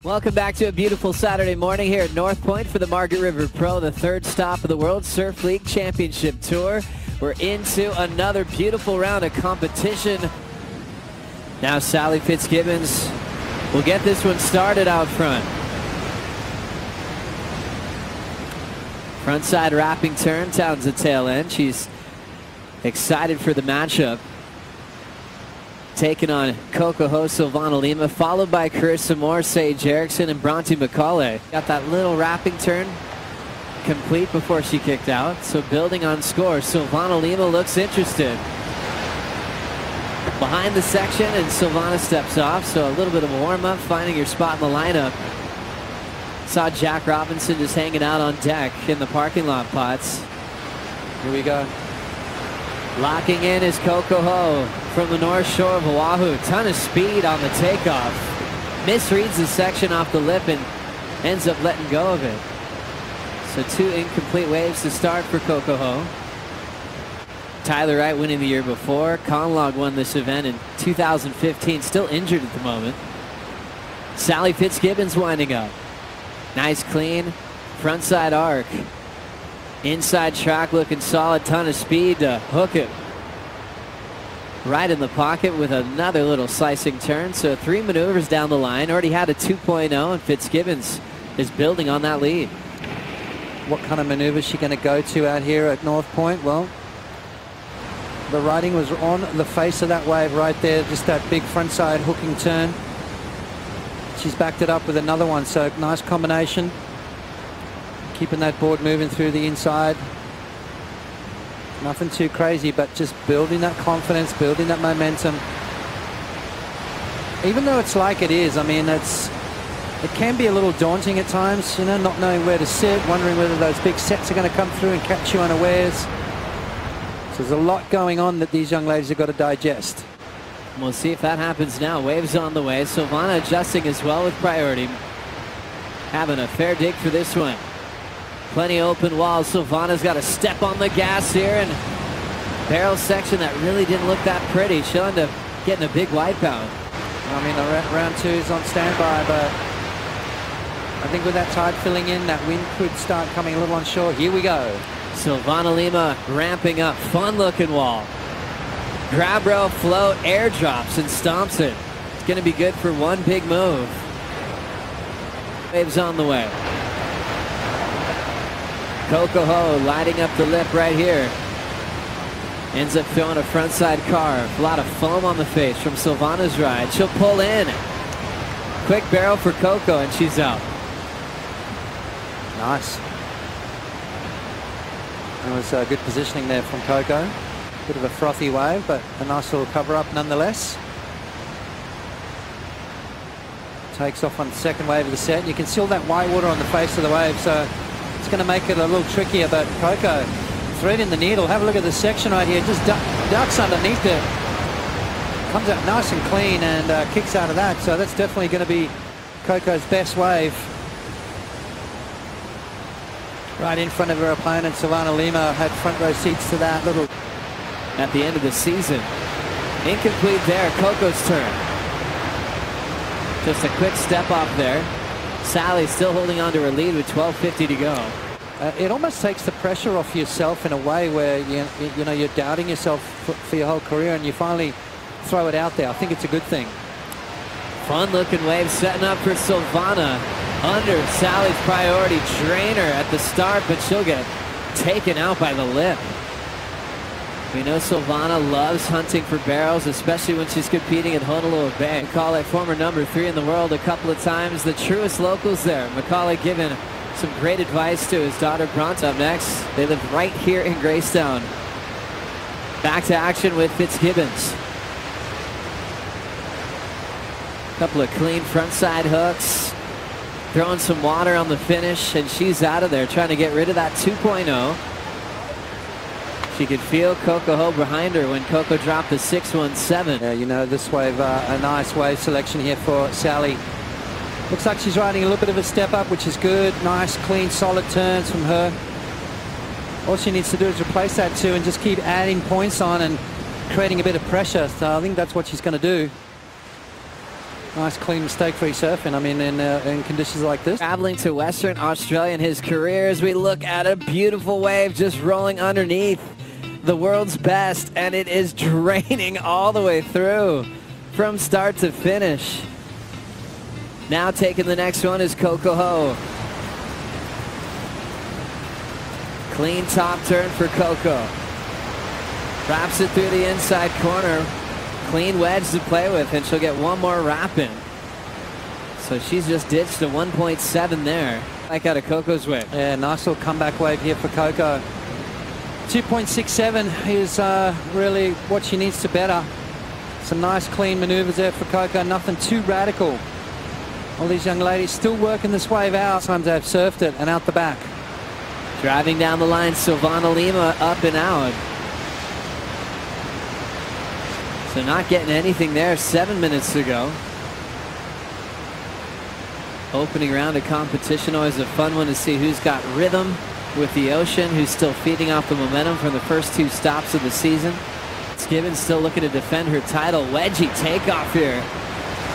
Welcome back to a beautiful Saturday morning here at North Point for the Margaret River Pro, the third stop of the World Surf League Championship Tour. We're into another beautiful round of competition. Now Sally Fitzgibbons will get this one started out front. Frontside wrapping turn, Towns the tail end. She's excited for the matchup. Taking on Coco, Silvana Lima, followed by Carissa Moore, Sage Erickson, and Bronte McCauley. Got that little wrapping turn complete before she kicked out. So building on score, Silvana Lima looks interested. Behind the section, and Silvana steps off. So a little bit of a warm-up, finding your spot in the lineup. Saw Jack Robinson just hanging out on deck in the parking lot pots. Here we go. Locking in is Coco from the north shore of Oahu. Ton of speed on the takeoff. Misreads the section off the lip and ends up letting go of it. So two incomplete waves to start for Coco. Tyler Wright winning the year before. Conlog won this event in 2015. Still injured at the moment. Sally Fitzgibbons winding up. Nice clean frontside arc. Inside track looking solid. Ton of speed to hook it right in the pocket with another little slicing turn. So 3 maneuvers down the line. Already had a 2.0, and Fitzgibbons is building on that lead. What kind of maneuver is she going to go to out here at North Point? Well, the riding was on the face of that wave right there. Just that big frontside hooking turn. She's backed it up with another one. So nice combination. Keeping that board moving through the inside. Nothing too crazy, but just building that confidence, building that momentum. Even though it's like it is, I mean, it can be a little daunting at times, you know, not knowing where to sit, wondering whether those big sets are going to come through and catch you unawares. So there's a lot going on that these young ladies have got to digest. We'll see if that happens now. Waves on the way. Silvana adjusting as well with priority. Having a fair dig for this one. Plenty open walls. Silvana's got to step on the gas here, and barrel section that really didn't look that pretty. She'll end up getting a big wipeout. I mean, round two is on standby, but I think with that tide filling in, that wind could start coming a little onshore. Here we go. Silvana Lima ramping up. Fun looking wall. Grab rail, float, airdrops, and stomps it. It's going to be good for one big move. Waves on the way. Coco lighting up the lip right here. Ends up throwing a frontside carve. A lot of foam on the face from Silvana's ride. She'll pull in. Quick barrel for Coco, and she's out. Nice. That was good positioning there from Coco. Bit of a frothy wave, but a nice little cover up nonetheless. Takes off on the second wave of the set. You can see all that white water on the face of the wave, so it's going to make it a little trickier. But Coco threading the needle. Have a look at the section right here. Just ducks underneath it. Comes out nice and clean and kicks out of that. So that's definitely going to be Coco's best wave. Right in front of her opponent, Silvana Lima had front row seats to that little. At the end of the season. Incomplete there. Coco's turn. Just a quick step off there. Sally still holding on to her lead with 12:50 to go. It almost takes the pressure off yourself in a way where you know you're doubting yourself for your whole career, and you finally throw it out there. I think it's a good thing. Fun looking wave setting up for Silvana. Under Sally's priority trainer at the start, but she'll get taken out by the lip. We know Silvana loves hunting for barrels, especially when she's competing in Honolulu Bay. McCauley, former number 3 in the world a couple of times, the truest locals there. McCauley giving some great advice to his daughter Bronte. Up next, they live right here in Greystown. Back to action with Fitzgibbons. Couple of clean frontside hooks. Throwing some water on the finish, and she's out of there trying to get rid of that 2.0. She could feel Coco behind her when Coco dropped the 6.17. Yeah, you know, this wave, a nice wave selection here for Sally. Looks like she's riding a little bit of a step up, which is good. Nice, clean, solid turns from her. All she needs to do is replace that 2 and just keep adding points on and creating a bit of pressure. So I think that's what she's going to do. Nice, clean, mistake-free surfing. I mean, in conditions like this. Traveling to Western Australia in his career as we look at a beautiful wave just rolling underneath the world's best, and it is draining all the way through from start to finish. Now taking the next one is Coco. Clean top turn for Coco. Wraps it through the inside corner. Clean wedge to play with, and she'll get one more wrap in. So she's just ditched a 1.7 there. Like out of Coco's wave. Yeah, nice little comeback wave here for Coco. 2.67 is really what she needs to better. Some nice clean maneuvers there for Coco. Nothing too radical. All these young ladies still working this wave out. Sometimes they've surfed it and out the back. Driving down the line, Silvana Lima up and out. So not getting anything there 7 minutes ago. Opening round of competition, always a fun one to see who's got rhythm with the ocean, who's still feeding off the momentum from the first 2 stops of the season. Fitzgibbons still looking to defend her title. Wedgie takeoff here.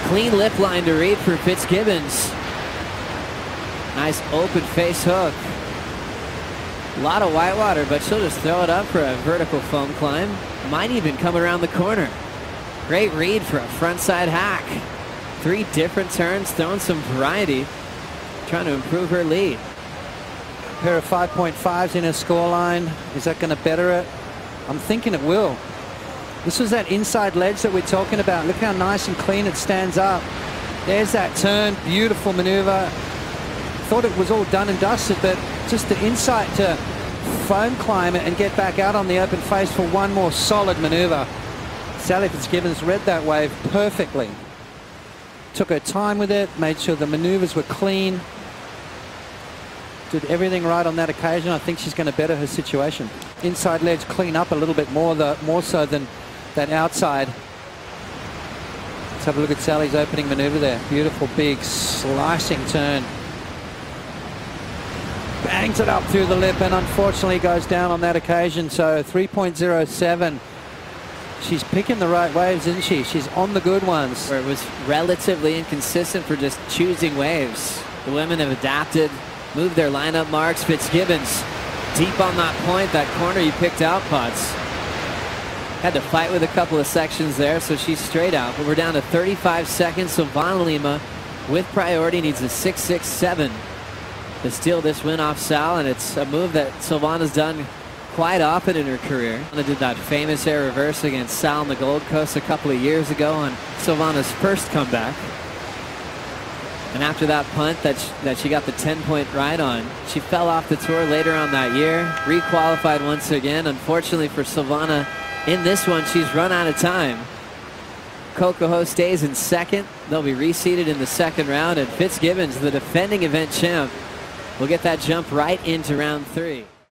Clean lip line to read for Fitzgibbons. Nice open face hook. A lot of whitewater, but she'll just throw it up for a vertical foam climb. Might even come around the corner. Great read for a frontside hack. 3 different turns, throwing some variety, trying to improve her lead. A pair of 5.5s in her scoreline. Is that going to better it? I'm thinking it will. This was that inside ledge that we're talking about. Look how nice and clean it stands up. There's that turn. Beautiful maneuver. Thought it was all done and dusted, but just the insight to foam climb it and get back out on the open face for one more solid maneuver. Sally Fitzgibbons read that wave perfectly. Took her time with it, made sure the maneuvers were clean. Did everything right on that occasion. I think she's going to better her situation. Inside ledge clean up a little bit more so than that outside. Let's have a look at Sally's opening maneuver there. Beautiful big slicing turn. Bangs it up through the lip and unfortunately goes down on that occasion. So 3.07. She's picking the right waves, isn't she? She's on the good ones. Where it was relatively inconsistent for just choosing waves. The women have adapted, moved their lineup marks. Fitzgibbons deep on that point, that corner you picked out, Putz. Had to fight with a couple of sections there, so she's straight out. But we're down to 35 seconds. Silvana Lima with priority needs a 6.67 to steal this win off Sal, and it's a move that Silvana's done quite often in her career. She did that famous air reverse against Sal on the Gold Coast a couple of years ago on Silvana's first comeback. And after that punt that she got the 10-point ride on, she fell off the tour later on that year, requalified once again. Unfortunately for Silvana, in this one, she's run out of time. Coco stays in second. They'll be reseeded in the second round, and Fitzgibbons, the defending event champ, will get that jump right into round 3.